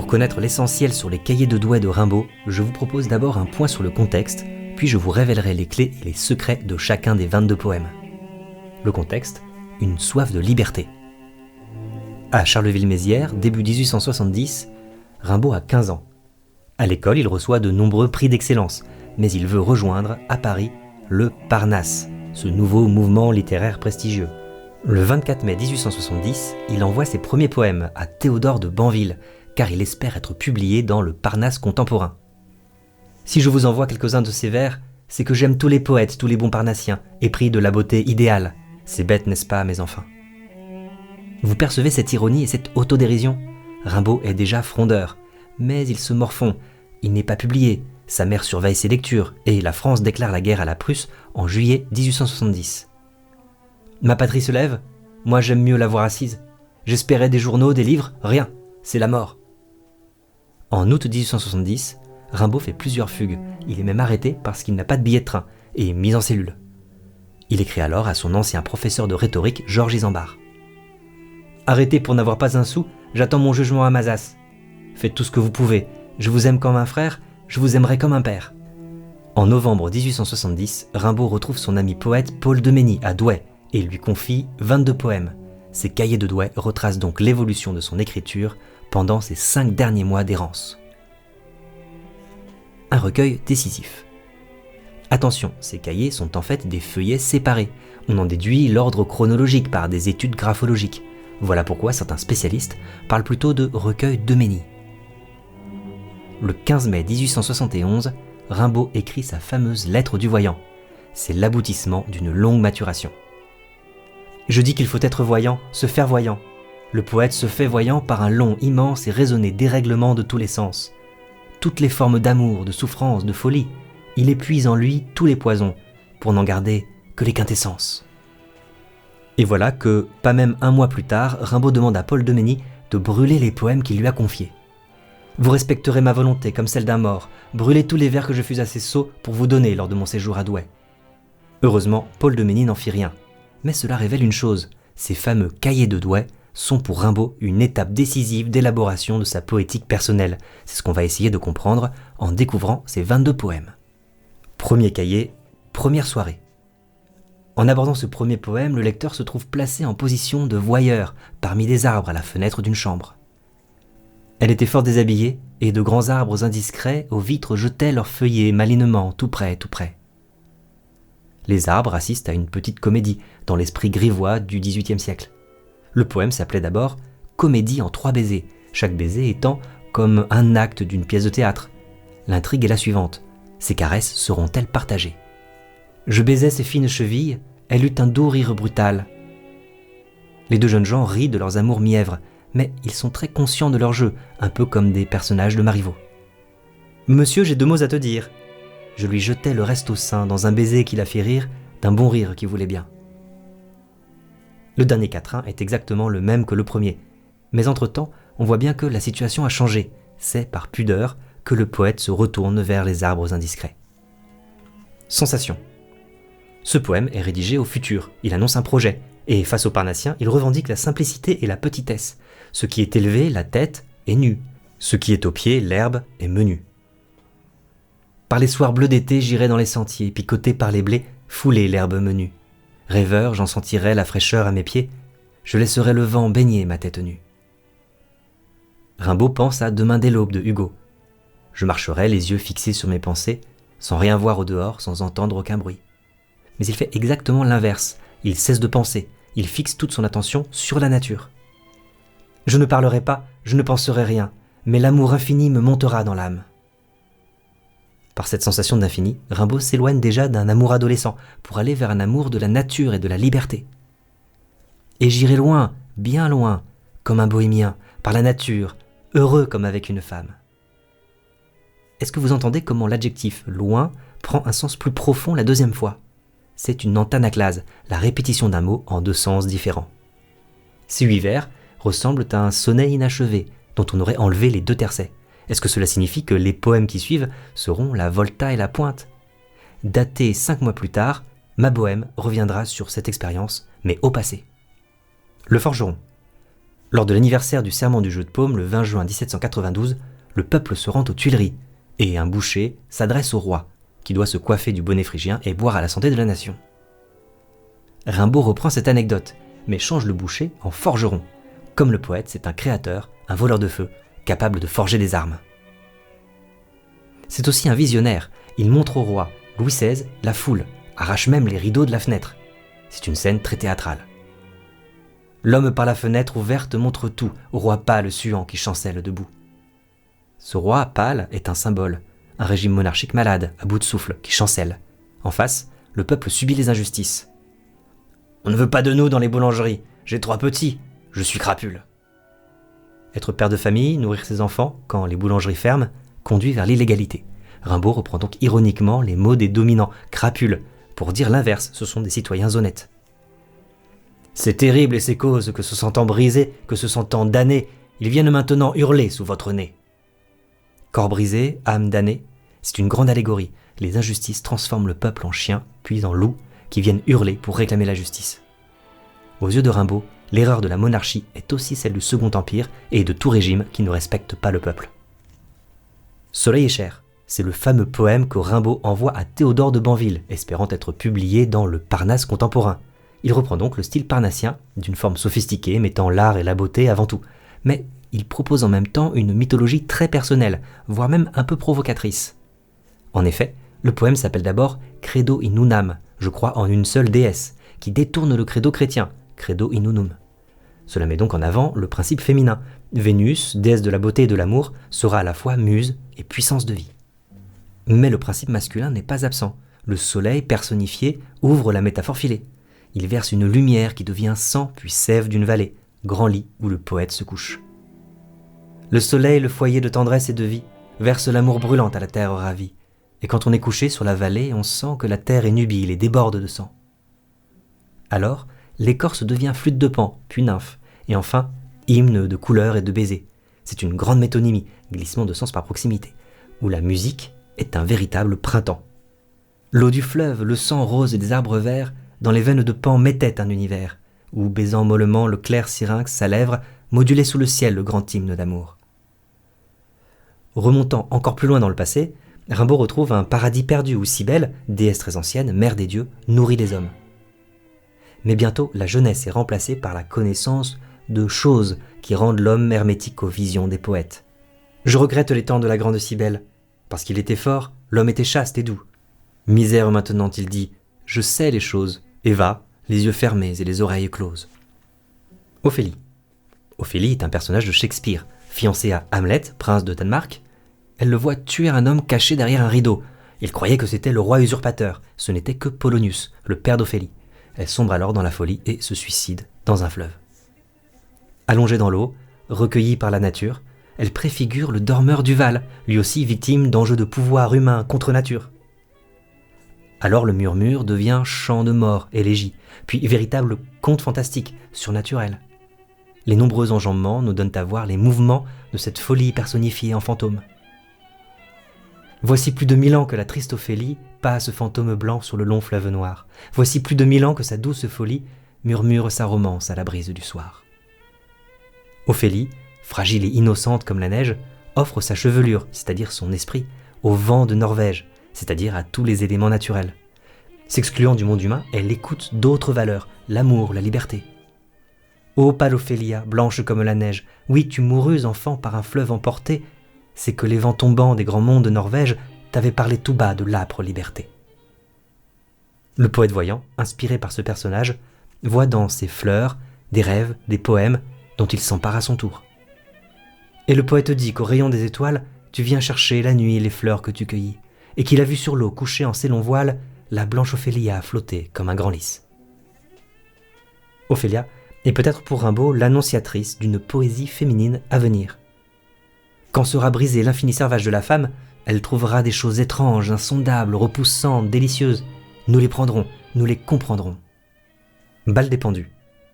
Pour connaître l'essentiel sur les cahiers de Douai de Rimbaud, je vous propose d'abord un point sur le contexte, puis je vous révélerai les clés et les secrets de chacun des 22 poèmes. Le contexte, une soif de liberté. À Charleville-Mézières, début 1870, Rimbaud a 15 ans. À l'école, il reçoit de nombreux prix d'excellence, mais il veut rejoindre, à Paris, le Parnasse, ce nouveau mouvement littéraire prestigieux. Le 24 mai 1870, il envoie ses premiers poèmes à Théodore de Banville, car il espère être publié dans le Parnasse contemporain. Si je vous envoie quelques-uns de ces vers, c'est que j'aime tous les poètes, tous les bons parnassiens, épris de la beauté idéale. C'est bête, n'est-ce pas, mes enfants? Vous percevez cette ironie et cette autodérision? Rimbaud est déjà frondeur, mais il se morfond. Il n'est pas publié, sa mère surveille ses lectures, et la France déclare la guerre à la Prusse en juillet 1870. Ma patrie se lève? Moi j'aime mieux la voir assise. J'espérais des journaux, des livres, rien, c'est la mort. En août 1870, Rimbaud fait plusieurs fugues. Il est même arrêté parce qu'il n'a pas de billet de train et mis en cellule. Il écrit alors à son ancien professeur de rhétorique, Georges Isambard. « Arrêté pour n'avoir pas un sou, j'attends mon jugement à Mazas. Faites tout ce que vous pouvez. Je vous aime comme un frère, je vous aimerai comme un père. » En novembre 1870, Rimbaud retrouve son ami poète Paul Demesny à Douai et lui confie 22 poèmes. Ses cahiers de Douai retracent donc l'évolution de son écriture pendant ses 5 derniers mois d'errance. Un recueil décisif. Attention, ces cahiers sont en fait des feuillets séparés. On en déduit l'ordre chronologique par des études graphologiques. Voilà pourquoi certains spécialistes parlent plutôt de recueil Demesny. Le 15 mai 1871, Rimbaud écrit sa fameuse lettre du voyant. C'est l'aboutissement d'une longue maturation. Je dis qu'il faut être voyant, se faire voyant. Le poète se fait voyant par un long, immense et raisonné dérèglement de tous les sens. Toutes les formes d'amour, de souffrance, de folie, il épuise en lui tous les poisons, pour n'en garder que les quintessences. Et voilà que, pas même un mois plus tard, Rimbaud demande à Paul Demesny de brûler les poèmes qu'il lui a confiés. « Vous respecterez ma volonté comme celle d'un mort, brûlez tous les vers que je fus assez sot pour vous donner lors de mon séjour à Douai. » Heureusement, Paul Demesny n'en fit rien. Mais cela révèle une chose, ces fameux cahiers de Douai sont pour Rimbaud une étape décisive d'élaboration de sa poétique personnelle. C'est ce qu'on va essayer de comprendre en découvrant ces 22 poèmes. Premier cahier, première soirée. En abordant ce premier poème, le lecteur se trouve placé en position de voyeur parmi des arbres à la fenêtre d'une chambre. Elle était fort déshabillée et de grands arbres indiscrets aux vitres jetaient leurs feuillets malinement, tout près, tout près. Les arbres assistent à une petite comédie dans l'esprit grivois du XVIIIe siècle. Le poème s'appelait d'abord « Comédie en 3 baisers », chaque baiser étant comme un acte d'une pièce de théâtre. L'intrigue est la suivante. Ces caresses seront-elles partagées? Je baisais ses fines chevilles, elle eut un doux rire brutal. Les deux jeunes gens rient de leurs amours mièvres, mais ils sont très conscients de leur jeu, un peu comme des personnages de Marivaux. « Monsieur, j'ai 2 mots à te dire. » Je lui jetai le reste au sein dans un baiser qui la fit rire, d'un bon rire qui voulait bien. Le dernier quatrain est exactement le même que le premier, mais entre-temps, on voit bien que la situation a changé. C'est par pudeur que le poète se retourne vers les arbres indiscrets. Sensation. Ce poème est rédigé au futur, il annonce un projet, et face aux Parnassiens, il revendique la simplicité et la petitesse. Ce qui est élevé, la tête, est nu. Ce qui est au pied, l'herbe, est menu. Par les soirs bleus d'été, j'irai dans les sentiers, picoté par les blés, fouler l'herbe menue. Rêveur, j'en sentirai la fraîcheur à mes pieds, je laisserai le vent baigner ma tête nue. Rimbaud pense à Demain dès l'aube de Hugo. Je marcherai les yeux fixés sur mes pensées, sans rien voir au dehors, sans entendre aucun bruit. Mais il fait exactement l'inverse, il cesse de penser, il fixe toute son attention sur la nature. Je ne parlerai pas, je ne penserai rien, mais l'amour infini me montera dans l'âme. Par cette sensation d'infini, Rimbaud s'éloigne déjà d'un amour adolescent pour aller vers un amour de la nature et de la liberté. Et j'irai loin, bien loin, comme un bohémien, par la nature, heureux comme avec une femme. Est-ce que vous entendez comment l'adjectif « loin » prend un sens plus profond la deuxième fois? C'est une antanaclase, la répétition d'un mot en 2 sens différents. Ces 8 vers ressemblent à un sonnet inachevé dont on aurait enlevé les 2 tercets. Est-ce que cela signifie que les poèmes qui suivent seront la volta et la pointe? Daté 5 mois plus tard, ma bohème reviendra sur cette expérience, mais au passé. Le forgeron. Lors de l'anniversaire du serment du jeu de paume, le 20 juin 1792, le peuple se rend aux Tuileries, et un boucher s'adresse au roi, qui doit se coiffer du bonnet phrygien et boire à la santé de la nation. Rimbaud reprend cette anecdote, mais change le boucher en forgeron. Comme le poète, c'est un créateur, un voleur de feu, capable de forger des armes. C'est aussi un visionnaire. Il montre au roi Louis XVI la foule, arrache même les rideaux de la fenêtre. C'est une scène très théâtrale. L'homme par la fenêtre ouverte montre tout au roi pâle suant qui chancelle debout. Ce roi pâle est un symbole, un régime monarchique malade, à bout de souffle, qui chancelle. En face, le peuple subit les injustices. On ne veut pas de nous dans les boulangeries, j'ai 3 petits, je suis crapule. Être père de famille, nourrir ses enfants, quand les boulangeries ferment, conduit vers l'illégalité. Rimbaud reprend donc ironiquement les mots des dominants, crapules, pour dire l'inverse, ce sont des citoyens honnêtes. C'est terrible et ses causes que se sentant brisés, que se sentant damnés, ils viennent maintenant hurler sous votre nez. Corps brisé, âme damnée, c'est une grande allégorie. Les injustices transforment le peuple en chien, puis en loup, qui viennent hurler pour réclamer la justice. Aux yeux de Rimbaud, l'erreur de la monarchie est aussi celle du Second Empire et de tout régime qui ne respecte pas le peuple. Soleil et chair, c'est le fameux poème que Rimbaud envoie à Théodore de Banville, espérant être publié dans le Parnasse contemporain. Il reprend donc le style parnassien, d'une forme sophistiquée, mettant l'art et la beauté avant tout. Mais il propose en même temps une mythologie très personnelle, voire même un peu provocatrice. En effet, le poème s'appelle d'abord « Credo in unam », je crois en une seule déesse, qui détourne le credo chrétien, « Credo in unum ». Cela met donc en avant le principe féminin. Vénus, déesse de la beauté et de l'amour, sera à la fois muse et puissance de vie. Mais le principe masculin n'est pas absent. Le soleil personnifié ouvre la métaphore filée. Il verse une lumière qui devient sang puis sève d'une vallée, grand lit où le poète se couche. Le soleil, le foyer de tendresse et de vie, verse l'amour brûlant à la terre ravie. Et quand on est couché sur la vallée, on sent que la terre est nubile et déborde de sang. Alors, l'écorce devient flûte de Pan, puis nymphe, et enfin, hymne de couleurs et de baisers. C'est une grande métonymie, glissement de sens par proximité, où la musique est un véritable printemps. L'eau du fleuve, le sang rose des arbres verts, dans les veines de Pan mettait un univers, où, baisant mollement le clair syrinx sa lèvre, modulait sous le ciel le grand hymne d'amour. Remontant encore plus loin dans le passé, Rimbaud retrouve un paradis perdu où Cybèle, déesse très ancienne, mère des dieux, nourrit les hommes. Mais bientôt, la jeunesse est remplacée par la connaissance de choses qui rendent l'homme hermétique aux visions des poètes. Je regrette les temps de la grande Cybèle. Parce qu'il était fort, l'homme était chaste et doux. Misère maintenant, il dit, je sais les choses, et va, les yeux fermés et les oreilles closes. Ophélie. Ophélie est un personnage de Shakespeare, fiancée à Hamlet, prince de Danemark. Elle le voit tuer un homme caché derrière un rideau. Il croyait que c'était le roi usurpateur, ce n'était que Polonius, le père d'Ophélie. Elle sombre alors dans la folie et se suicide dans un fleuve. Allongée dans l'eau, recueillie par la nature, elle préfigure le dormeur du Val, lui aussi victime d'enjeux de pouvoir humain contre nature. Alors le murmure devient chant de mort, élégie, puis véritable conte fantastique, surnaturel. Les nombreux enjambements nous donnent à voir les mouvements de cette folie personnifiée en fantôme. Voici plus de 1000 ans que la triste Ophélie passe fantôme blanc sur le long fleuve noir. Voici plus de 1000 ans que sa douce folie murmure sa romance à la brise du soir. Ophélie, fragile et innocente comme la neige, offre sa chevelure, c'est-à-dire son esprit, au vent de Norvège, c'est-à-dire à tous les éléments naturels. S'excluant du monde humain, elle écoute d'autres valeurs, l'amour, la liberté. Ô pâle Ophélia, blanche comme la neige, oui, tu mourus enfant par un fleuve emporté, c'est que les vents tombants des grands monts de Norvège t'avaient parlé tout bas de l'âpre liberté. Le poète voyant, inspiré par ce personnage, voit dans ses fleurs des rêves, des poèmes dont il s'empare à son tour. Et le poète dit qu'au rayon des étoiles, tu viens chercher la nuit les fleurs que tu cueillis, et qu'il a vu sur l'eau couchée en ses longs voiles la blanche Ophélia flotter comme un grand lys. Ophélia est peut-être pour Rimbaud l'annonciatrice d'une poésie féminine à venir. Quand sera brisé l'infini servage de la femme, elle trouvera des choses étranges, insondables, repoussantes, délicieuses. Nous les prendrons, nous les comprendrons. Bal des pendus.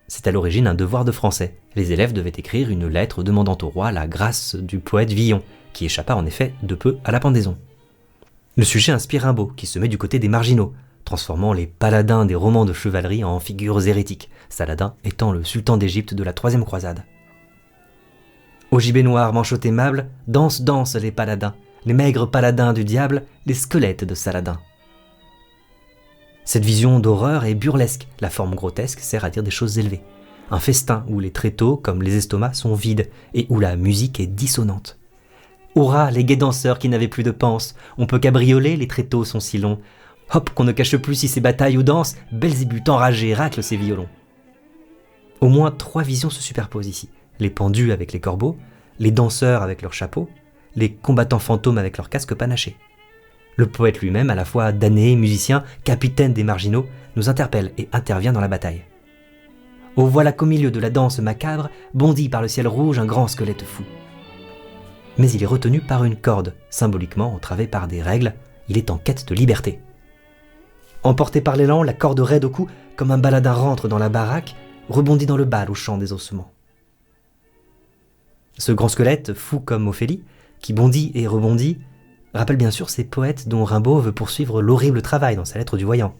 C'est à l'origine un devoir de français. Les élèves devaient écrire une lettre demandant au roi la grâce du poète Villon, qui échappa en effet de peu à la pendaison. Le sujet inspire Rimbaud, qui se met du côté des marginaux, transformant les paladins des romans de chevalerie en figures hérétiques, Saladin étant le sultan d'Égypte de la troisième croisade. Au gibet noir manchot aimable, dansent, dansent les paladins, les maigres paladins du diable, les squelettes de Saladin. Cette vision d'horreur est burlesque, la forme grotesque sert à dire des choses élevées. Un festin où les tréteaux, comme les estomacs, sont vides et où la musique est dissonante. Hurrah, les gais danseurs qui n'avaient plus de panse, on peut cabrioler, les tréteaux sont si longs. Hop, qu'on ne cache plus si c'est bataille ou danse, Belzébuth enragé racle ses violons. Au moins 3 visions se superposent ici. Les pendus avec les corbeaux, les danseurs avec leurs chapeaux, les combattants fantômes avec leurs casques panachés. Le poète lui-même, à la fois damné, musicien, capitaine des marginaux, nous interpelle et intervient dans la bataille. Oh, voilà qu'au milieu de la danse macabre, bondit par le ciel rouge un grand squelette fou. Mais il est retenu par une corde, symboliquement entravée par des règles, il est en quête de liberté. Emporté par l'élan, la corde raide au cou, comme un baladin rentre dans la baraque, rebondit dans le bal au chant des ossements. Ce grand squelette, fou comme Ophélie, qui bondit et rebondit, rappelle bien sûr ces poètes dont Rimbaud veut poursuivre l'horrible travail dans sa lettre du voyant.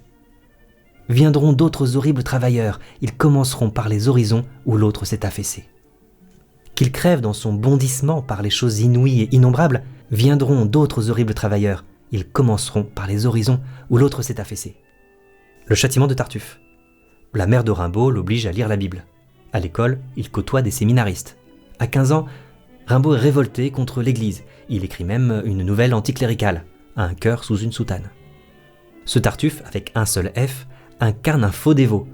Viendront d'autres horribles travailleurs, ils commenceront par les horizons où l'autre s'est affaissé. Qu'il crève dans son bondissement par les choses inouïes et innombrables, viendront d'autres horribles travailleurs, ils commenceront par les horizons où l'autre s'est affaissé. Le châtiment de Tartuffe. La mère de Rimbaud l'oblige à lire la Bible. À l'école, il côtoie des séminaristes. À 15 ans, Rimbaud est révolté contre l'Église. Il écrit même une nouvelle anticléricale, Un cœur sous une soutane. Ce Tartuffe, avec un seul F, incarne un faux dévot,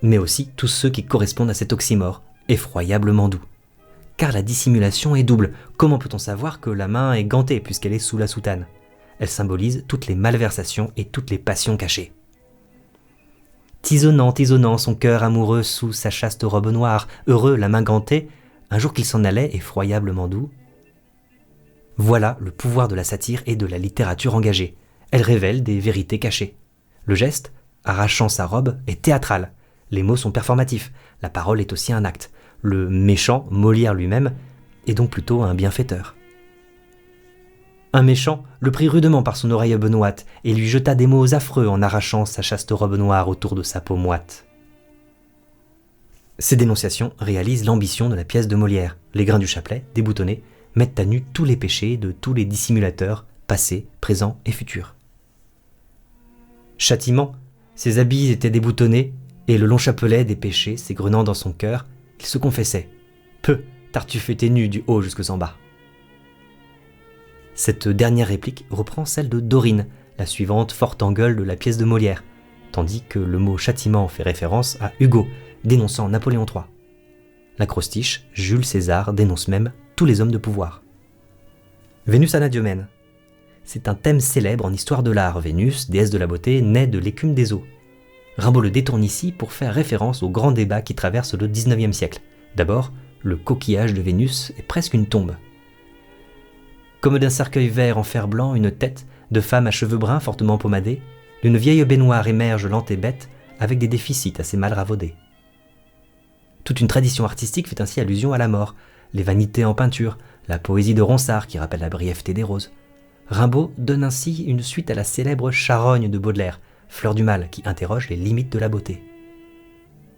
mais aussi tous ceux qui correspondent à cet oxymore, effroyablement doux. Car la dissimulation est double. Comment peut-on savoir que la main est gantée puisqu'elle est sous la soutane ? Elle symbolise toutes les malversations et toutes les passions cachées. Tisonnant, tisonnant son cœur amoureux sous sa chaste robe noire, heureux, la main gantée, un jour qu'il s'en allait, effroyablement doux. Voilà le pouvoir de la satire et de la littérature engagée. Elle révèle des vérités cachées. Le geste, arrachant sa robe, est théâtral. Les mots sont performatifs. La parole est aussi un acte. Le méchant, Molière lui-même, est donc plutôt un bienfaiteur. Un méchant le prit rudement par son oreille benoîte et lui jeta des mots affreux en arrachant sa chaste robe noire autour de sa peau moite. Ces dénonciations réalisent l'ambition de la pièce de Molière. Les grains du chapelet, déboutonnés, mettent à nu tous les péchés de tous les dissimulateurs, passés, présents et futurs. Châtiment, ses habits étaient déboutonnés, et le long chapelet des péchés s'égrenant dans son cœur, il se confessait. Peu, Tartuffe était nu du haut jusqu'en bas. Cette dernière réplique reprend celle de Dorine, la suivante forte en gueule de la pièce de Molière, tandis que le mot châtiment fait référence à Hugo, dénonçant Napoléon III. L'acrostiche, Jules César dénonce même tous les hommes de pouvoir. Vénus Anadyomène. C'est un thème célèbre en histoire de l'art. Vénus, déesse de la beauté, naît de l'écume des eaux. Rimbaud le détourne ici pour faire référence au grand débat qui traverse le XIXe siècle. D'abord, le coquillage de Vénus est presque une tombe. Comme d'un cercueil vert en fer blanc, une tête de femme à cheveux bruns fortement pommadée, d'une vieille baignoire émerge lente et bête, avec des déficits assez mal ravaudés. Toute une tradition artistique fait ainsi allusion à la mort, les vanités en peinture, la poésie de Ronsard qui rappelle la brièveté des roses. Rimbaud donne ainsi une suite à la célèbre charogne de Baudelaire, Fleur du mal, qui interroge les limites de la beauté.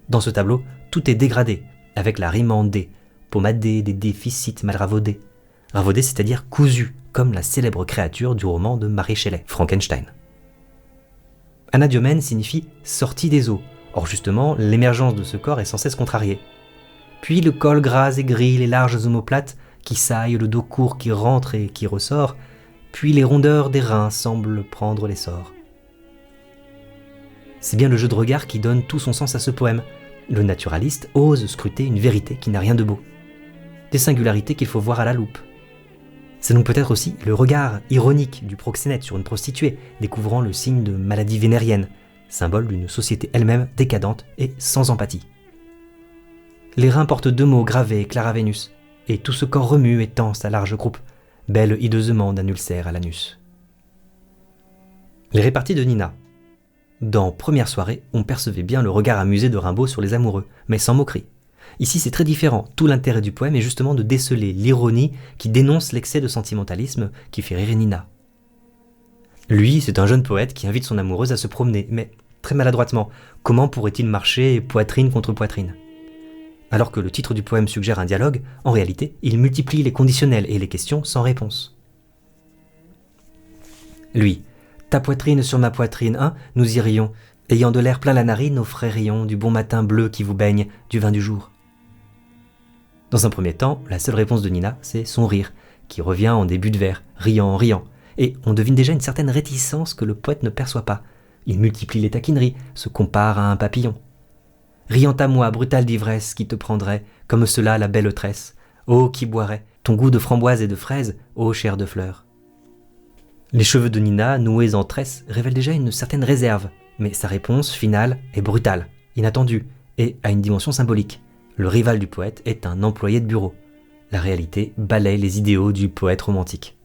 Dans ce tableau, tout est dégradé, avec la rime en dé, pommadé, des déficits mal ravaudés. Ravaudé, c'est-à-dire cousu, comme la célèbre créature du roman de Mary Shelley, Frankenstein. Anadyomène signifie « sortie des eaux ». Or justement, l'émergence de ce corps est sans cesse contrariée. Puis le col gras et gris, les larges omoplates qui saillent, le dos court qui rentre et qui ressort, puis les rondeurs des reins semblent prendre l'essor. C'est bien le jeu de regard qui donne tout son sens à ce poème. Le naturaliste ose scruter une vérité qui n'a rien de beau. Des singularités qu'il faut voir à la loupe. C'est donc peut-être aussi le regard ironique du proxénète sur une prostituée, découvrant le signe de maladie vénérienne, symbole d'une société elle-même décadente et sans empathie. Les reins portent 2 mots gravés, Clara Vénus, et tout ce corps remue et tense à large croupe, belle hideusement d'un ulcère à l'anus. Les réparties de Nina. Dans Première soirée, on percevait bien le regard amusé de Rimbaud sur les amoureux, mais sans moquerie. Ici, c'est très différent. Tout l'intérêt du poème est justement de déceler l'ironie qui dénonce l'excès de sentimentalisme qui fait rire Nina. Lui, c'est un jeune poète qui invite son amoureuse à se promener, mais très maladroitement. Comment pourrait-il marcher poitrine contre poitrine ? Alors que le titre du poème suggère un dialogue, en réalité, il multiplie les conditionnels et les questions sans réponse. Lui, ta poitrine sur ma poitrine, hein, nous irions, ayant de l'air plein la narine, offririons du bon matin bleu qui vous baigne, du vin du jour. Dans un premier temps, la seule réponse de Nina, c'est son rire, qui revient en début de vers, riant, et on devine déjà une certaine réticence que le poète ne perçoit pas. Il multiplie les taquineries, se compare à un papillon. Riant à moi, brutal d'ivresse, qui te prendrait, comme cela la belle tresse, ô qui boirait, ton goût de framboise et de fraise, ô chair de fleurs. Les cheveux de Nina, noués en tresse, révèlent déjà une certaine réserve, mais sa réponse finale est brutale, inattendue, et a une dimension symbolique. Le rival du poète est un employé de bureau. La réalité balaie les idéaux du poète romantique.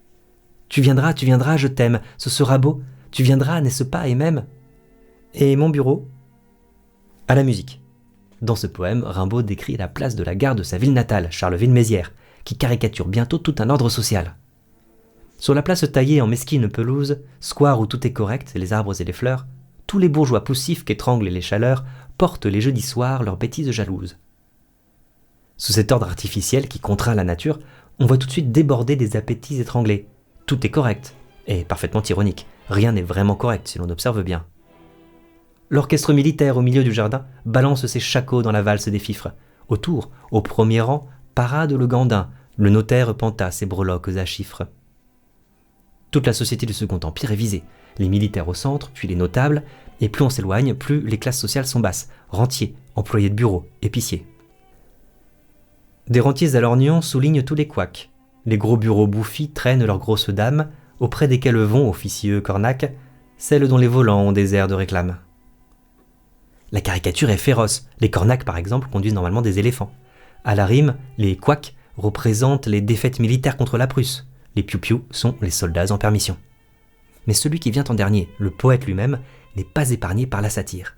Tu viendras, je t'aime, ce sera beau. Tu viendras, n'est-ce pas, et même. Et mon bureau ? À la musique. Dans ce poème, Rimbaud décrit la place de la gare de sa ville natale, Charleville-Mézières, qui caricature bientôt tout un ordre social. Sur la place taillée en mesquine pelouse, square où tout est correct, les arbres et les fleurs, tous les bourgeois poussifs qu'étranglent les chaleurs portent les jeudis soirs leurs bêtises jalouses. Sous cet ordre artificiel qui contraint la nature, on voit tout de suite déborder des appétits étranglés. Tout est correct, et parfaitement ironique. Rien n'est vraiment correct si l'on observe bien. L'orchestre militaire au milieu du jardin balance ses shakos dans la valse des fifres. Autour, au premier rang, parade le gandin, le notaire panta ses breloques à chiffres. Toute la société du Second Empire est visée, les militaires au centre, puis les notables, et plus on s'éloigne, plus les classes sociales sont basses, rentiers, employés de bureau, épiciers. Des rentiers à lorgnon soulignent tous les couacs. Les gros bureaux bouffis traînent leurs grosses dames, auprès desquelles vont, officieux cornacs, celles dont les volants ont des airs de réclame. La caricature est féroce. Les cornacs, par exemple, conduisent normalement des éléphants. À la rime, les couacs représentent les défaites militaires contre la Prusse. Les piou-piou sont les soldats en permission. Mais celui qui vient en dernier, le poète lui-même, n'est pas épargné par la satire.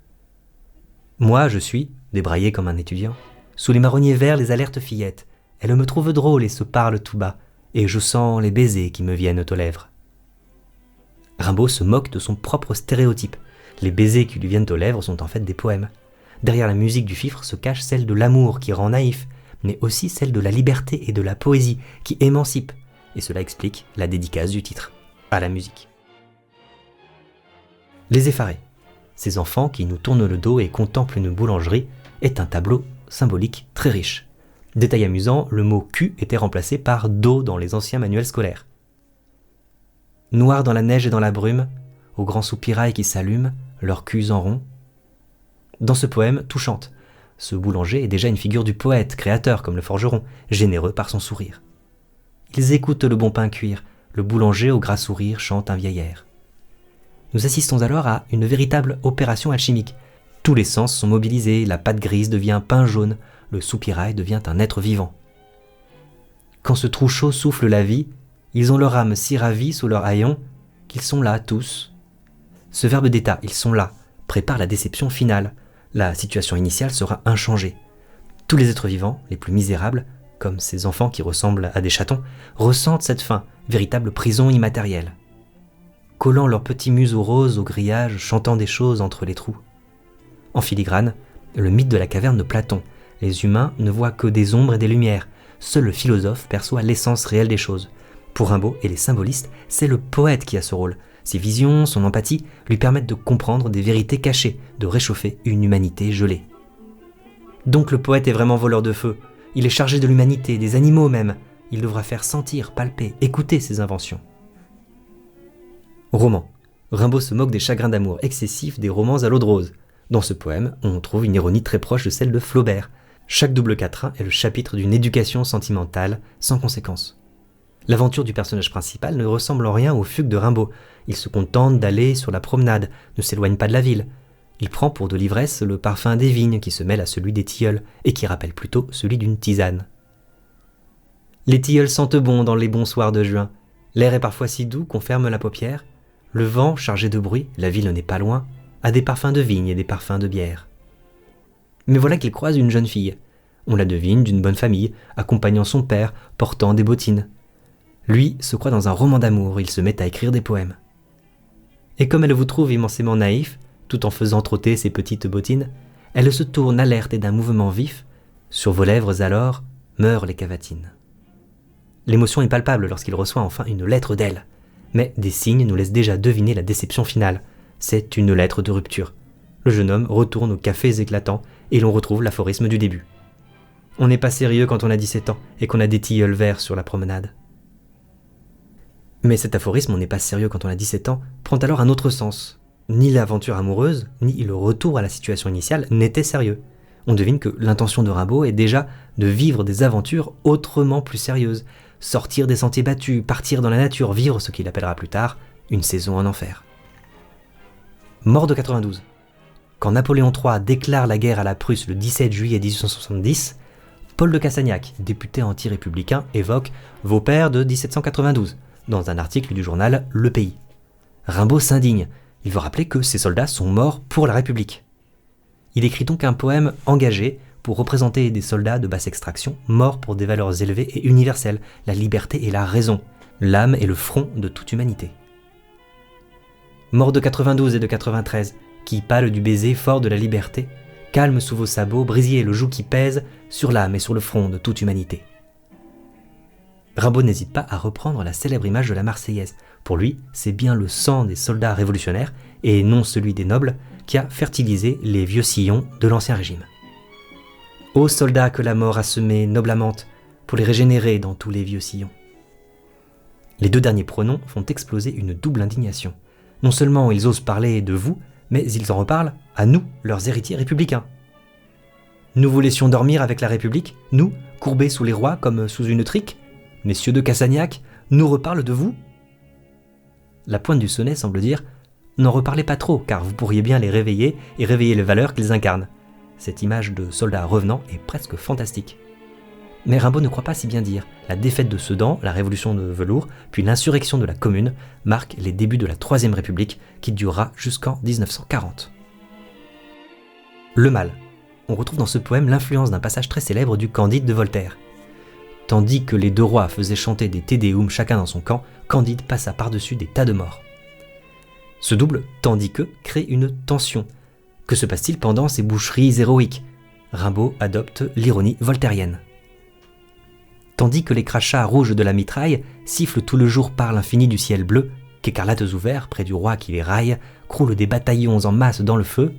Moi, je suis, débraillé comme un étudiant, sous les marronniers verts les alertes fillettes. Elles me trouvent drôle et se parlent tout bas, et je sens les baisers qui me viennent aux lèvres. Rimbaud se moque de son propre stéréotype. Les baisers qui lui viennent aux lèvres sont en fait des poèmes. Derrière la musique du fifre se cache celle de l'amour qui rend naïf, mais aussi celle de la liberté et de la poésie qui émancipe. Et cela explique la dédicace du titre, à la musique. Les effarés, ces enfants qui nous tournent le dos et contemplent une boulangerie, est un tableau symbolique très riche. Détail amusant, le mot cul était remplacé par dos dans les anciens manuels scolaires. Noirs dans la neige et dans la brume, aux grands soupirails qui s'allument, leurs culs en rond. Dans ce poème, tout chante. Ce boulanger est déjà une figure du poète, créateur comme le forgeron, généreux par son sourire. Ils écoutent le bon pain cuire, le boulanger au gras sourire chante un vieil air. Nous assistons alors à une véritable opération alchimique. Tous les sens sont mobilisés, la pâte grise devient pain jaune, le soupirail devient un être vivant. Quand ce trou chaud souffle la vie, ils ont leur âme si ravie sous leur haillon qu'ils sont là tous. Ce verbe d'état, ils sont là, prépare la déception finale. La situation initiale sera inchangée. Tous les êtres vivants, les plus misérables, comme ces enfants qui ressemblent à des chatons, ressentent cette faim, véritable prison immatérielle. Collant leurs petits museaux roses au grillage, chantant des choses entre les trous. En filigrane, le mythe de la caverne de Platon. Les humains ne voient que des ombres et des lumières. Seul le philosophe perçoit l'essence réelle des choses. Pour Rimbaud et les symbolistes, c'est le poète qui a ce rôle. Ses visions, son empathie lui permettent de comprendre des vérités cachées, de réchauffer une humanité gelée. Donc le poète est vraiment voleur de feu. Il est chargé de l'humanité, des animaux même. Il devra faire sentir, palper, écouter ses inventions. Roman. Rimbaud se moque des chagrins d'amour excessifs des romans à l'eau de rose. Dans ce poème, on trouve une ironie très proche de celle de Flaubert. Chaque double quatrain est le chapitre d'une éducation sentimentale sans conséquence. L'aventure du personnage principal ne ressemble en rien aux fugues de Rimbaud. Il se contente d'aller sur la promenade, ne s'éloigne pas de la ville. Il prend pour de l'ivresse le parfum des vignes qui se mêle à celui des tilleuls et qui rappelle plutôt celui d'une tisane. Les tilleuls sentent bon dans les bons soirs de juin. L'air est parfois si doux qu'on ferme la paupière. Le vent, chargé de bruit, la ville n'est pas loin, a des parfums de vigne et des parfums de bière. Mais voilà qu'il croise une jeune fille. On la devine d'une bonne famille, accompagnant son père, portant des bottines. Lui se croit dans un roman d'amour, il se met à écrire des poèmes. Et comme elle vous trouve immensément naïf, tout en faisant trotter ses petites bottines, elle se tourne alerte et d'un mouvement vif, Sur vos lèvres alors meurent les cavatines. L'émotion est palpable lorsqu'il reçoit enfin une lettre d'elle. Mais des signes nous laissent déjà deviner la déception finale. C'est une lettre de rupture. Le jeune homme retourne aux cafés éclatants et l'on retrouve l'aphorisme du début. On n'est pas sérieux quand on a 17 ans et qu'on a des tilleuls verts sur la promenade. Mais cet aphorisme, on n'est pas sérieux quand on a 17 ans, prend alors un autre sens. Ni l'aventure amoureuse, ni le retour à la situation initiale n'étaient sérieux. On devine que l'intention de Rimbaud est déjà de vivre des aventures autrement plus sérieuses, sortir des sentiers battus, partir dans la nature, vivre ce qu'il appellera plus tard une saison en enfer. Mort de 92. Quand Napoléon III déclare la guerre à la Prusse le 17 juillet 1870, Paul de Cassagnac, député anti-républicain, évoque « Vos pères de 1792 » dans un article du journal Le Pays. Rimbaud s'indigne, il veut rappeler que ces soldats sont morts pour la République. Il écrit donc un poème engagé pour représenter des soldats de basse extraction morts pour des valeurs élevées et universelles, la liberté et la raison, l'âme et le front de toute humanité. Mort de 92 et de 93, qui pâle du baiser fort de la liberté, calme sous vos sabots, brisier le joug qui pèse sur l'âme et sur le front de toute humanité. Rimbaud n'hésite pas à reprendre la célèbre image de la Marseillaise. Pour lui, c'est bien le sang des soldats révolutionnaires, et non celui des nobles, qui a fertilisé les vieux sillons de l'Ancien Régime. Ô soldats que la mort a semés noblement, pour les régénérer dans tous les vieux sillons. Les deux derniers pronoms font exploser une double indignation. Non seulement ils osent parler de vous, mais ils en reparlent à nous, leurs héritiers républicains. Nous vous laissions dormir avec la République, nous, courbés sous les rois comme sous une trique. Messieurs de Cassagnac, nous reparlent de vous. La pointe du sonnet semble dire « N'en reparlez pas trop, car vous pourriez bien les réveiller et réveiller les valeurs qu'ils incarnent. » Cette image de soldat revenant est presque fantastique. Mais Rimbaud ne croit pas si bien dire. La défaite de Sedan, la révolution de velours, puis l'insurrection de la Commune marquent les débuts de la Troisième République qui durera jusqu'en 1940. Le mal. On retrouve dans ce poème l'influence d'un passage très célèbre du Candide de Voltaire. Tandis que les deux rois faisaient chanter des Te Deum chacun dans son camp, Candide passa par-dessus des tas de morts. Ce double « tandis que » crée une tension. Que se passe-t-il pendant ces boucheries héroïques ? Rimbaud adopte l'ironie voltairienne. Tandis que les crachats rouges de la mitraille sifflent tout le jour par l'infini du ciel bleu, qu'écarlates ouverts près du roi qui les raille, croulent des bataillons en masse dans le feu.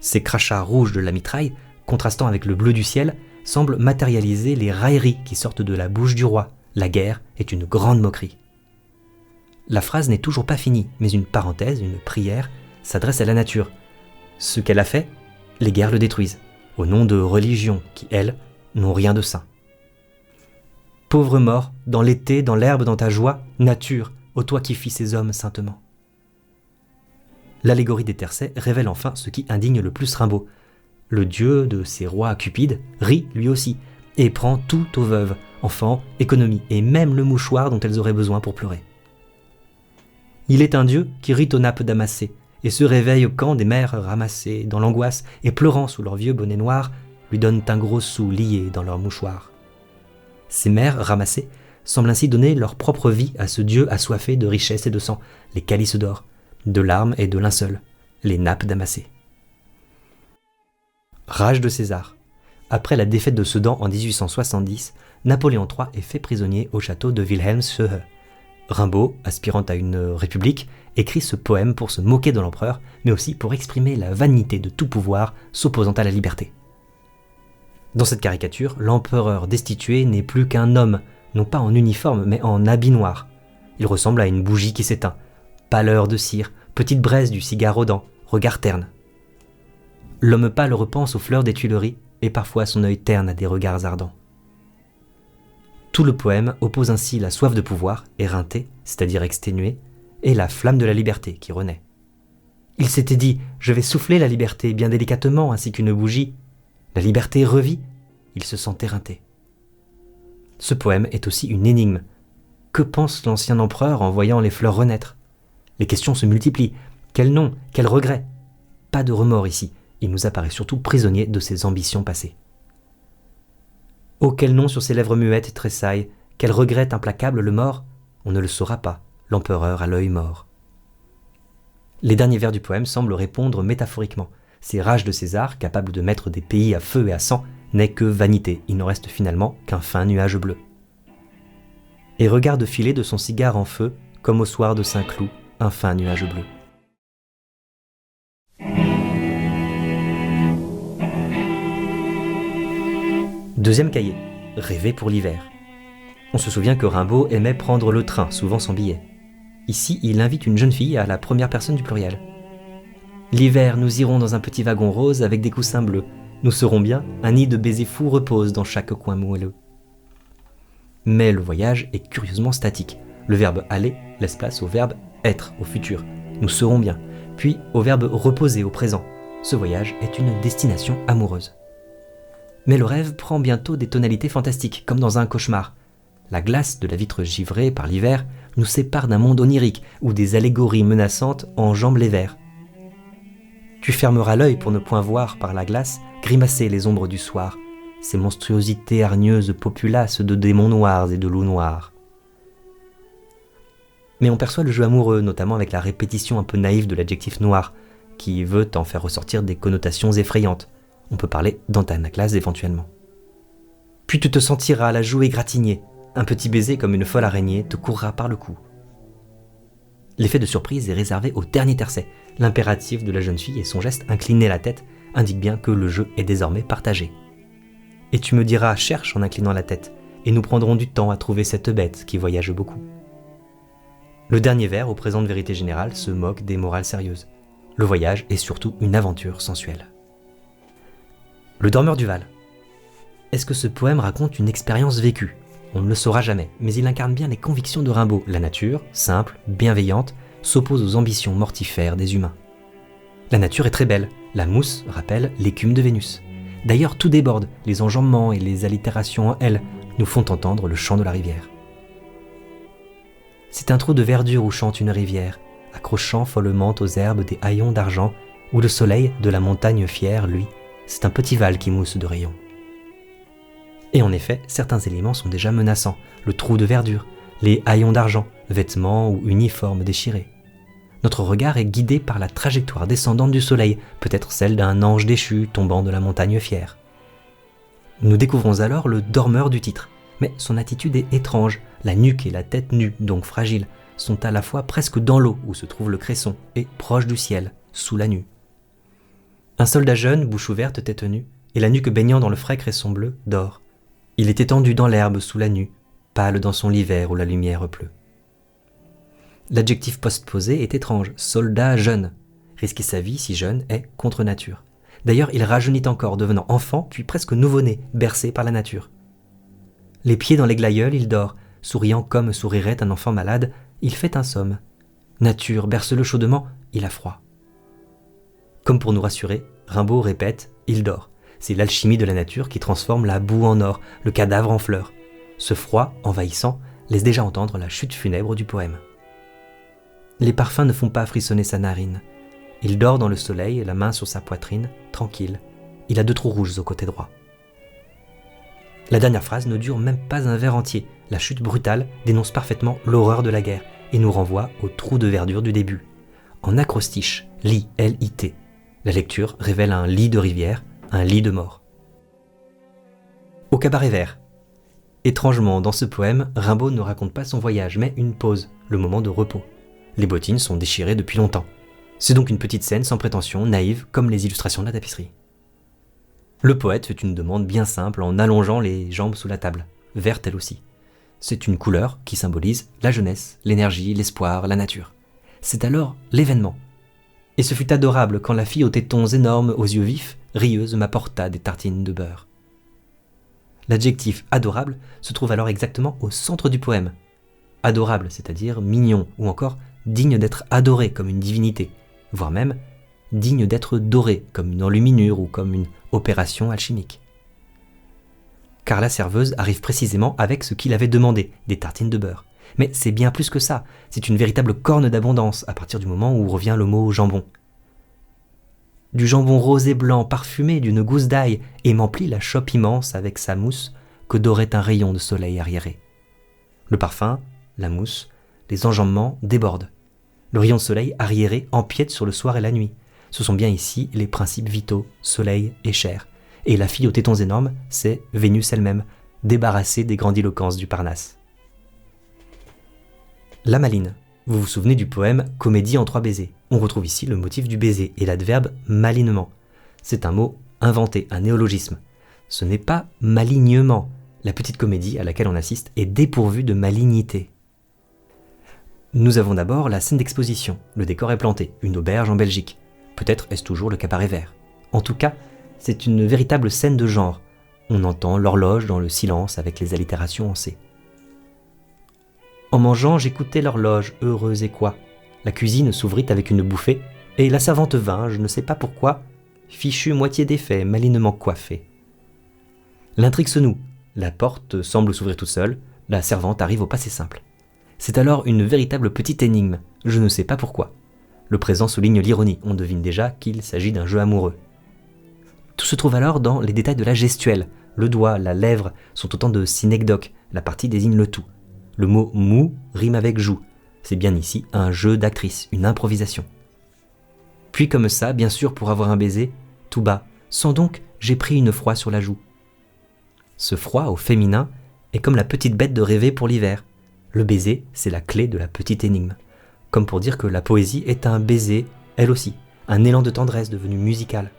Ces crachats rouges de la mitraille, contrastant avec le bleu du ciel, semblent matérialiser les railleries qui sortent de la bouche du roi. La guerre est une grande moquerie. La phrase n'est toujours pas finie, mais une parenthèse, une prière, s'adresse à la nature. Ce qu'elle a fait, les guerres le détruisent, au nom de religions qui, elles, n'ont rien de saint. Pauvre mort, dans l'été, dans l'herbe, dans ta joie, nature, ô toi qui fis ces hommes saintement. L'allégorie des tercets révèle enfin ce qui indigne le plus Rimbaud. Le dieu de ces rois cupides rit lui aussi, et prend tout aux veuves, enfants, économie, et même le mouchoir dont elles auraient besoin pour pleurer. Il est un dieu qui rit aux nappes damassées, et se réveille au camp des mères ramassées dans l'angoisse, et pleurant sous leurs vieux bonnets noirs, lui donnent un gros sou lié dans leur mouchoir. Ces mères ramassées semblent ainsi donner leur propre vie à ce dieu assoiffé de richesse et de sang, les calices d'or, de larmes et de linceul, les nappes damassées. Rage de César. Après la défaite de Sedan en 1870, Napoléon III est fait prisonnier au château de Wilhelmshöhe. Rimbaud, aspirant à une république, écrit ce poème pour se moquer de l'empereur, mais aussi pour exprimer la vanité de tout pouvoir s'opposant à la liberté. Dans cette caricature, l'empereur destitué n'est plus qu'un homme, non pas en uniforme, mais en habit noir. Il ressemble à une bougie qui s'éteint. Pâleur de cire, petite braise du cigare aux dents, regard terne. L'homme pâle repense aux fleurs des Tuileries, et parfois son œil terne à des regards ardents. Tout le poème oppose ainsi la soif de pouvoir, éreintée, c'est-à-dire exténuée, et la flamme de la liberté qui renaît. Il s'était dit « Je vais souffler la liberté bien délicatement ainsi qu'une bougie ». La liberté revit, il se sent éreinté. Ce poème est aussi une énigme. Que pense l'ancien empereur en voyant les fleurs renaître ? Les questions se multiplient. Quel nom ? Quel regret ? Pas de remords ici, il nous apparaît surtout prisonnier de ses ambitions passées. Oh, quel nom sur ses lèvres muettes tressaille, quel regret implacable le mord ? On ne le saura pas, l'empereur a l'œil mort. Les derniers vers du poème semblent répondre métaphoriquement. Ces rages de César, capables de mettre des pays à feu et à sang, n'est que vanité, il n'en reste finalement qu'un fin nuage bleu. Et regarde filer de son cigare en feu, comme au soir de Saint-Cloud, un fin nuage bleu. Deuxième cahier, rêver pour l'hiver. On se souvient que Rimbaud aimait prendre le train, souvent sans billet. Ici, il invite une jeune fille à la première personne du pluriel. L'hiver, nous irons dans un petit wagon rose avec des coussins bleus. Nous serons bien, un nid de baisers fous repose dans chaque coin moelleux. Mais le voyage est curieusement statique. Le verbe aller laisse place au verbe être, au futur. Nous serons bien. Puis au verbe reposer, au présent. Ce voyage est une destination amoureuse. Mais le rêve prend bientôt des tonalités fantastiques, comme dans un cauchemar. La glace de la vitre givrée par l'hiver nous sépare d'un monde onirique où des allégories menaçantes enjambent les vers. Tu fermeras l'œil pour ne point voir par la glace grimacer les ombres du soir, ces monstruosités hargneuses populaces de démons noirs et de loups noirs. Mais on perçoit le jeu amoureux, notamment avec la répétition un peu naïve de l'adjectif noir, qui veut en faire ressortir des connotations effrayantes. On peut parler d'antanaclase éventuellement. Puis tu te sentiras la joue égratignée, un petit baiser comme une folle araignée te courra par le cou. L'effet de surprise est réservé au dernier tercet. L'impératif de la jeune fille et son geste incliner la tête indiquent bien que le jeu est désormais partagé. Et tu me diras « cherche » en inclinant la tête, et nous prendrons du temps à trouver cette bête qui voyage beaucoup. Le dernier vers, au présent de vérité générale, se moque des morales sérieuses. Le voyage est surtout une aventure sensuelle. Le dormeur du Val. Est-ce que ce poème raconte une expérience vécue ? On ne le saura jamais, mais il incarne bien les convictions de Rimbaud. La nature, simple, bienveillante, s'oppose aux ambitions mortifères des humains. La nature est très belle, la mousse rappelle l'écume de Vénus. D'ailleurs tout déborde, les enjambements et les allitérations en L nous font entendre le chant de la rivière. C'est un trou de verdure où chante une rivière, accrochant follement aux herbes des haillons d'argent, où le soleil de la montagne fière, lui, c'est un petit val qui mousse de rayons. Et en effet, certains éléments sont déjà menaçants, le trou de verdure, les haillons d'argent, vêtements ou uniformes déchirés. Notre regard est guidé par la trajectoire descendante du soleil, peut-être celle d'un ange déchu tombant de la montagne fière. Nous découvrons alors le dormeur du titre, mais son attitude est étrange, la nuque et la tête nues, donc fragiles, sont à la fois presque dans l'eau où se trouve le cresson et proche du ciel, sous la nue. Un soldat jeune, bouche ouverte, tête nue, et la nuque baignant dans le frais cresson bleu, dort. Il est étendu dans l'herbe sous la nue, pâle dans son lit vert où la lumière pleut. L'adjectif postposé est étrange, soldat jeune. Risquer sa vie si jeune est contre nature. D'ailleurs, il rajeunit encore, devenant enfant, puis presque nouveau-né, bercé par la nature. Les pieds dans les glaïeuls, il dort, souriant comme sourirait un enfant malade, il fait un somme. Nature, berce-le chaudement, il a froid. Comme pour nous rassurer, Rimbaud répète « il dort ». C'est l'alchimie de la nature qui transforme la boue en or, le cadavre en fleur. Ce froid, envahissant, laisse déjà entendre la chute funèbre du poème. Les parfums ne font pas frissonner sa narine. Il dort dans le soleil, la main sur sa poitrine, tranquille. Il a 2 trous rouges au côté droit. La dernière phrase ne dure même pas un vers entier. La chute brutale dénonce parfaitement l'horreur de la guerre et nous renvoie au trou de verdure du début. En acrostiche, lit, L-I-T. La lecture révèle un lit de rivière, un lit de mort. Au cabaret vert. Étrangement, dans ce poème, Rimbaud ne raconte pas son voyage, mais une pause, le moment de repos. Les bottines sont déchirées depuis longtemps. C'est donc une petite scène sans prétention, naïve, comme les illustrations de la tapisserie. Le poète fait une demande bien simple en allongeant les jambes sous la table, verte elle aussi. C'est une couleur qui symbolise la jeunesse, l'énergie, l'espoir, la nature. C'est alors l'événement. Et ce fut adorable quand la fille aux tétons énormes, aux yeux vifs, rieuse, m'apporta des tartines de beurre. L'adjectif adorable se trouve alors exactement au centre du poème. Adorable, c'est-à-dire mignon, ou encore digne d'être adoré comme une divinité, voire même digne d'être doré comme une enluminure ou comme une opération alchimique. Car la serveuse arrive précisément avec ce qu'il avait demandé, des tartines de beurre. Mais c'est bien plus que ça, c'est une véritable corne d'abondance à partir du moment où revient le mot jambon. Du jambon rose et blanc parfumé d'une gousse d'ail et m'emplit la chope immense avec sa mousse que dorait un rayon de soleil arriéré. Le parfum, la mousse, les enjambements débordent. Le rayon de soleil arriéré empiète sur le soir et la nuit. Ce sont bien ici les principes vitaux, soleil et chair. Et la fille aux tétons énormes, c'est Vénus elle-même, débarrassée des grandiloquences du Parnasse. La Maline. Vous vous souvenez du poème « Comédie en 3 baisers ». On retrouve ici le motif du baiser et l'adverbe « malinement ». C'est un mot inventé, un néologisme. Ce n'est pas « malignement ». La petite comédie à laquelle on assiste est dépourvue de malignité. Nous avons d'abord la scène d'exposition. Le décor est planté, une auberge en Belgique. Peut-être est-ce toujours le cabaret vert. En tout cas, c'est une véritable scène de genre. On entend l'horloge dans le silence avec les allitérations en C. En mangeant, j'écoutais l'horloge, heureuse et quoi. La cuisine s'ouvrit avec une bouffée, et la servante vint, je ne sais pas pourquoi, fichue moitié défait, malinement coiffée. L'intrigue se noue, la porte semble s'ouvrir toute seule, la servante arrive au passé simple. C'est alors une véritable petite énigme, je ne sais pas pourquoi. Le présent souligne l'ironie, on devine déjà qu'il s'agit d'un jeu amoureux. Tout se trouve alors dans les détails de la gestuelle. Le doigt, la lèvre sont autant de synecdoques, la partie désigne le tout. Le mot « mou » rime avec « joue ». C'est bien ici un jeu d'actrice, une improvisation. Puis comme ça, bien sûr pour avoir un baiser, tout bas, sans donc j'ai pris une froid sur la joue. Ce froid au féminin est comme la petite bête de rêver pour l'hiver. Le baiser, c'est la clé de la petite énigme. Comme pour dire que la poésie est un baiser, elle aussi, un élan de tendresse devenu musical.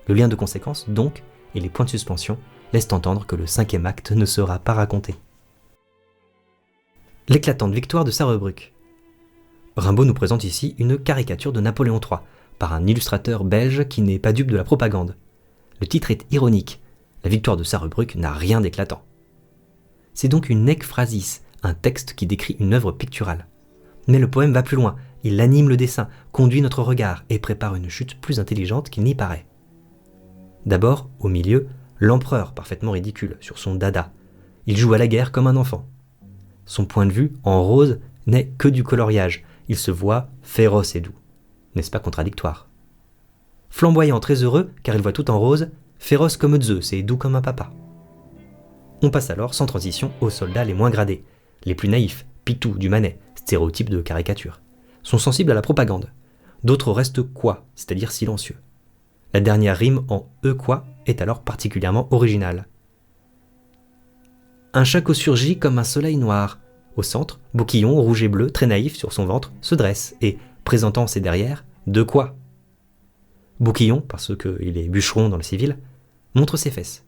Le lien de conséquence, donc, et les points de suspension laissent entendre que le 5e acte ne sera pas raconté. L'éclatante victoire de Sarrebruck. Rimbaud nous présente ici une caricature de Napoléon III, par un illustrateur belge qui n'est pas dupe de la propagande. Le titre est ironique, la victoire de Sarrebruck n'a rien d'éclatant. C'est donc une ekphrasis, un texte qui décrit une œuvre picturale. Mais le poème va plus loin, il anime le dessin, conduit notre regard et prépare une chute plus intelligente qu'il n'y paraît. D'abord, au milieu, l'empereur parfaitement ridicule sur son dada. Il joue à la guerre comme un enfant. Son point de vue, en rose, n'est que du coloriage. Il se voit féroce et doux. N'est-ce pas contradictoire? Flamboyant, très heureux, car il voit tout en rose, féroce comme Zeus et doux comme un papa. On passe alors, sans transition, aux soldats les moins gradés, les plus naïfs, Pitou, du Manet, stéréotype de caricature, sont sensibles à la propagande. D'autres restent quoi, c'est-à-dire silencieux. La dernière rime en « e quoi » est alors particulièrement originale. Un chaco surgit comme un soleil noir. Au centre, Bouquillon, rouge et bleu, très naïf sur son ventre, se dresse et, présentant ses derrières, de quoi? Bouquillon, parce qu'il est bûcheron dans le civil, montre ses fesses.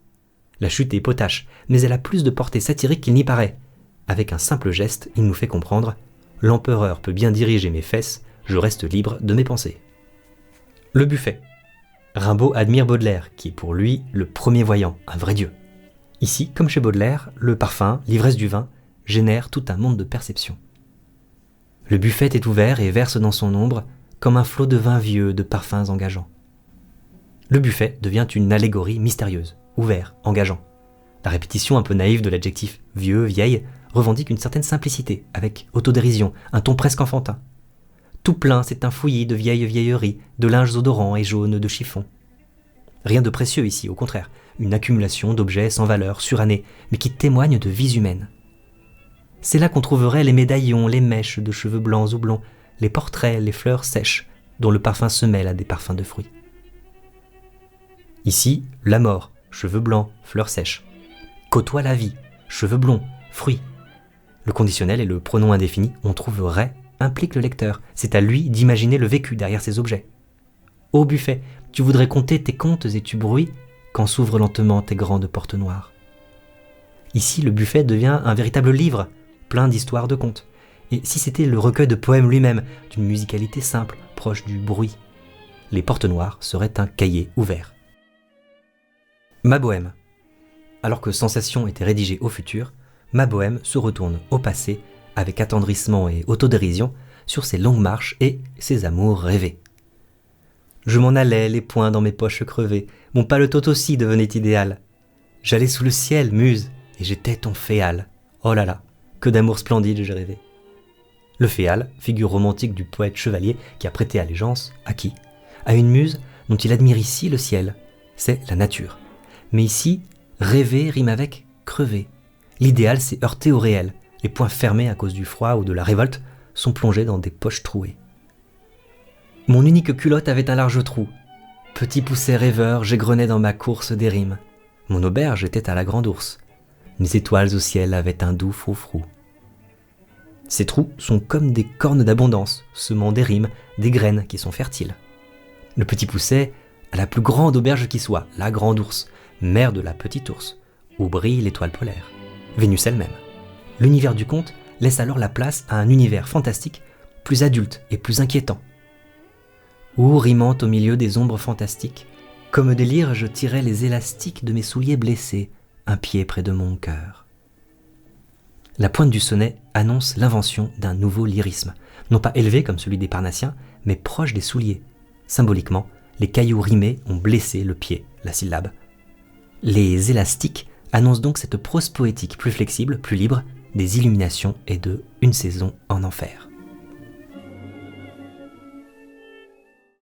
La chute est potache, mais elle a plus de portée satirique qu'il n'y paraît. Avec un simple geste, il nous fait comprendre « L'empereur peut bien diriger mes fesses, je reste libre de mes pensées. » Le buffet. Rimbaud admire Baudelaire, qui est pour lui le premier voyant, un vrai dieu. Ici, comme chez Baudelaire, le parfum, l'ivresse du vin, génèrent tout un monde de perception. Le buffet est ouvert et verse dans son ombre comme un flot de vin vieux, de parfums engageants. Le buffet devient une allégorie mystérieuse, ouvert, engageant. La répétition un peu naïve de l'adjectif vieux, vieille, revendique une certaine simplicité, avec autodérision, un ton presque enfantin. Tout plein, c'est un fouillis de vieilles vieilleries, de linges odorants et jaunes de chiffon. Rien de précieux ici, au contraire, une accumulation d'objets sans valeur, surannés, mais qui témoignent de vies humaines. C'est là qu'on trouverait les médaillons, les mèches de cheveux blancs ou blonds, les portraits, les fleurs sèches, dont le parfum se mêle à des parfums de fruits. Ici, la mort, cheveux blancs, fleurs sèches. Côtoie la vie, cheveux blonds, fruits. Le conditionnel et le pronom indéfini, on trouverait, implique le lecteur. C'est à lui d'imaginer le vécu derrière ces objets. Ô buffet, tu voudrais compter tes contes et tu bruis quand s'ouvrent lentement tes grandes portes noires. Ici, le buffet devient un véritable livre, plein d'histoires de contes. Et si c'était le recueil de poèmes lui-même, d'une musicalité simple, proche du bruit, les portes noires seraient un cahier ouvert. Ma bohème. Alors que Sensation était rédigée au futur, Ma bohème se retourne au passé, avec attendrissement et autodérision, sur ses longues marches et ses amours rêvés. Je m'en allais, les poings dans mes poches crevées, mon paletot aussi devenait idéal. J'allais sous le ciel, muse, et j'étais ton féal. Oh là là, que d'amour splendide j'ai rêvé. Le féal, figure romantique du poète chevalier qui a prêté allégeance, à qui? À une muse dont il admire ici le ciel. C'est la nature. Mais ici, rêver rime avec crever. L'idéal s'est heurté au réel. Les poings fermés à cause du froid ou de la révolte sont plongés dans des poches trouées. Mon unique culotte avait un large trou. Petit pousset rêveur, j'égrenais dans ma course des rimes. Mon auberge était à la grande ours. Mes étoiles au ciel avaient un doux froufrou. Ces trous sont comme des cornes d'abondance, semant des rimes, des graines qui sont fertiles. Le petit pousset a la plus grande auberge qui soit, la grande ours, mère de la petite ours, où brille l'étoile polaire, Vénus elle-même. L'univers du conte laisse alors la place à un univers fantastique, plus adulte et plus inquiétant. Où, rimant au milieu des ombres fantastiques, comme des lyres je tirais les élastiques de mes souliers blessés, un pied près de mon cœur. La pointe du sonnet annonce l'invention d'un nouveau lyrisme, non pas élevé comme celui des Parnassiens, mais proche des souliers. Symboliquement, les cailloux rimés ont blessé le pied, la syllabe. Les élastiques annoncent donc cette prose poétique plus flexible, plus libre, des illuminations et de une saison en enfer.